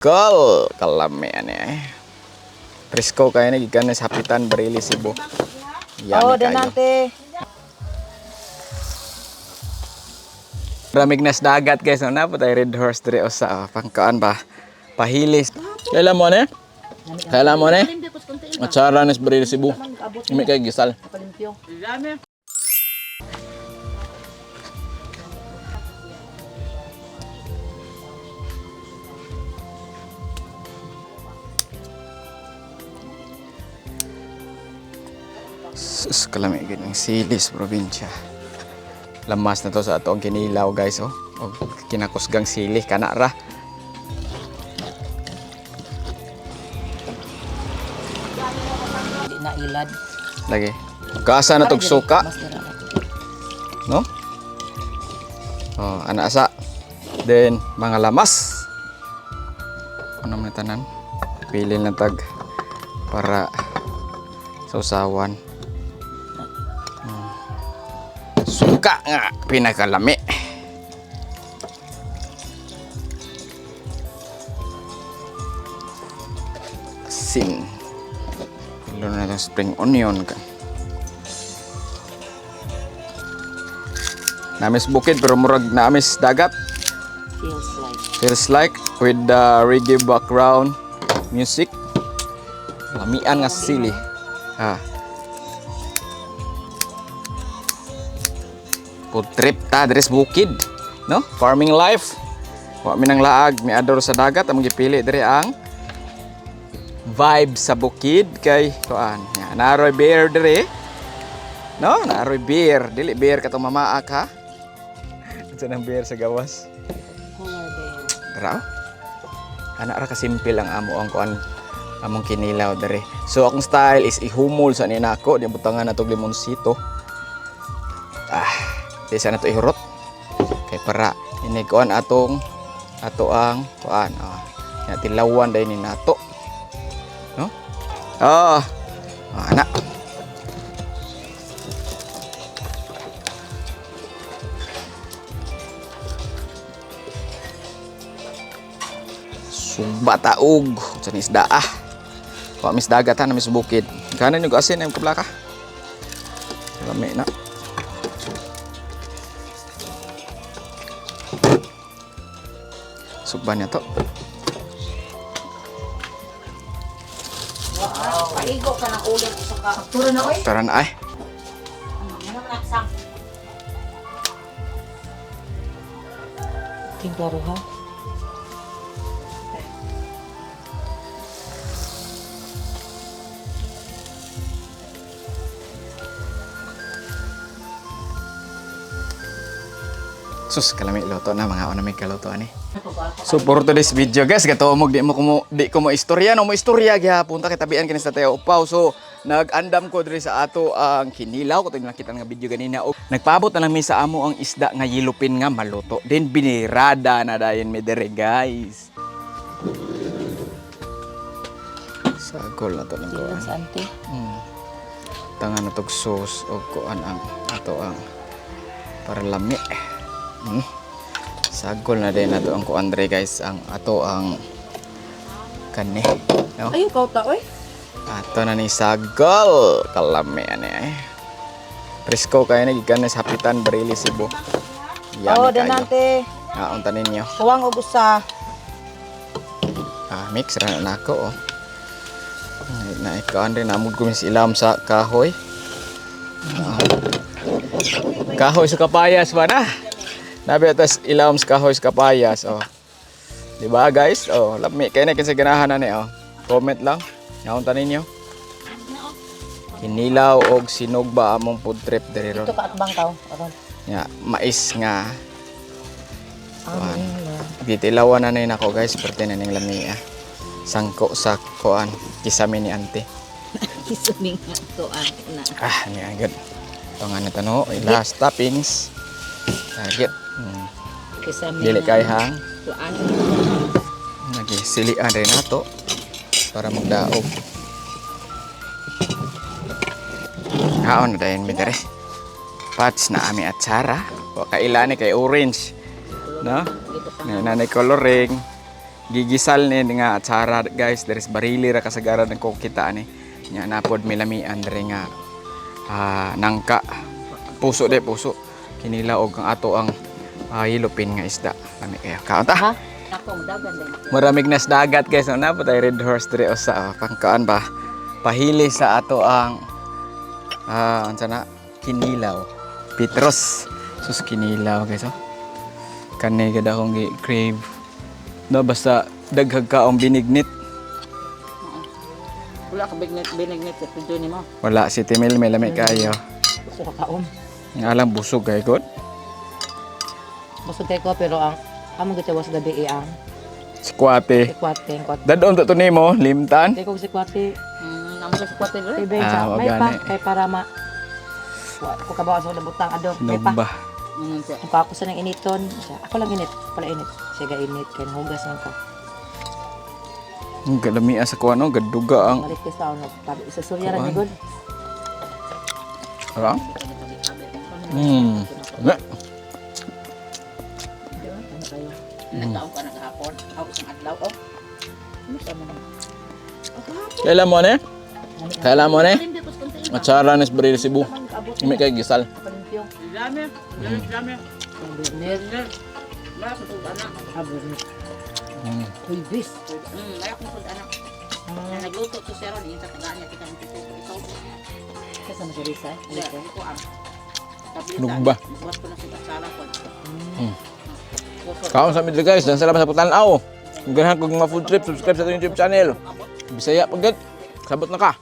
Kol kalame ani presko kaya na gikan sa hapitan Barili Cebu. Yummy kayo. Nante. Ramig nas dagat guys, na po tayo red horse dire sa pangkaan ba pahilis. Kailan mo ne? Kailan mo ne? Atsara nas Barili Cebu. Imi kay gisal. Sus, kalamig ng Silis probinsya. Lamas na to sa ato ang kinilaw guys oh. O kinakusgang sili kana ra. Di na ilad. Lagi. Kaasa na tog suka, no? Oh, ana asa. Then mga lamas. Ano man tanan? Pili lang tag para sa usawan. Suka nga pinakalami. Asin. Ilo na itong spring onion ka. Namis bukid pero murag namis dagat. Feels like with the reggae background music. Lamian nga sili. Food trip ta dres bukid, no? Farming life. Wa mi nang laag, mi ador sa dagat among gipili dire ang vibe sa bukid kay kuan. Ya, naroy beer dire. No, naroy beer, dili beer katong mamaak ha. Unsa nang beer sa gawas? Dara. Ana ra ka simple ang amo ang kuan among kinilaw dire. So akong style is ihumol sa ninako, di butangan na tog limonsito. Di sana to ihurot kay para inikuan ato ang kuan ya tilawan dai ni nato, no? Ana sumba taog sa isda wa mis dagatan na mis bukid kanan yung asin ang kablaka lami na. Suban niya to. Paigo ka ng ulit sa kaptura na oy. Tara na ay. Ano man sang? Tingklaro ha. Sus, kalami luto na mga may kaluto ani. So for today's video guys, gatomog di ko mo istorya no mo istorya gyapon ta kay tabian kini sa tayo upaw. So nag-andam ko diri sa ato ang kinilaw ko nakita nga video ganina. Nagpaabot na lang mi sa amo ang isda nga yilupin nga maluto. Then binirada na dayon mi dire guys. Sagol na to ng kuan. Sante. Tangan na tog sauce o kuan ang ato ang para lami. Sagol na din nato ang kuan dre guys ang ato ang kani. No? Ayo kau ta oy. Ato na ni sagol kalami ani. Presko kaya na gikan sa hapitan Barili Cebu. Yummy kayo. Nante. Unta ninyo. Kuwang og usa. Mix ra na nako oh. Na ikaw rin namud ko mis ilam sa kahoy. Kahoy sa kapayas ba na? Nabi atas ilawom sa kahoy sa kapayas oh. Di ba guys? Oh, lami kay na kinsa ganahan na ni oh. Comment lang. Naunta ninyo. Kinilaw og sinugba among food trip diri ron. Ito ka atbang taw. Aron. Ya, mais nga. Gitilawan na nako guys, perti na ning lami Sangko sa kuan kisame ni ante. Kisuming tuan na. Ni agad. Ito nga na tano, last toppings. Agad. Kisame. Dili kay hang. Tuan. Nagisilian rin nato para magdaog. Haon na dayon mi dere. Pats na ami atsara. Wa kailani kay orange. No? Nanay coloring. gigisal ni nga atsara guys, there is barili ra kasagaran ng kita ni. Nya napod milamian diri nga nangka. Puso de puso. Kinilaog ang ato ang hilupin nga isda. Lami kayo. Kaon ta? Ha? Ako, dagan din. Maramig na sa dagat guys. Na po tayo red horse diri o sa pangkaan ba. Pahili sa ato ang unsa na kinilaw. Petros. Sus kinilaw guys oh. Kani gid akong gi-crave. No basta daghag kaong binignit. Wala ka binignit sa pidyo ni mo. Wala si Timil may lami kayo. Gusto ka kaon. Ang alam busog kay god. Busog kay ko pero ang among gitawas gabi ang Squate. sikwate. Dadon to nimo limtan. Kay ko sikwate. Namo sa sikwate rin. Kay Ah, may pa gani. kay para ma ko kabawa sa labutang ador. May pa. Nagba. Ang ako sa nang initon. Ako lang init. Pala init. Siya ga init kay hugas man ko. Ang galami sa kuano gaduga ang Balik ko sa ano. Sa surya ra ni god. Ara? Nagtaon ka naghapon. Ako isang adlaw oh. Ano sa mo? Kailan mo ne? Kailan mo ne? Atsara nes baril Cebu. Imi kay gisal. Dami. Dami. Nerner. Wala sa tug anak. Abon. Uy, bis. May akong tug anak. Nagluto to si Ron, yung tagaan niya kita ng ito. Kasi mo sa Risa? Ko ang. Nugba. Buwas ko na sa sala ko. Kaon sa midli guys, dan salamat sa pagtanaw. Kung ganahan kog mga food trip, subscribe sa ating YouTube channel. Bisaya pagkat. Sabot na ka.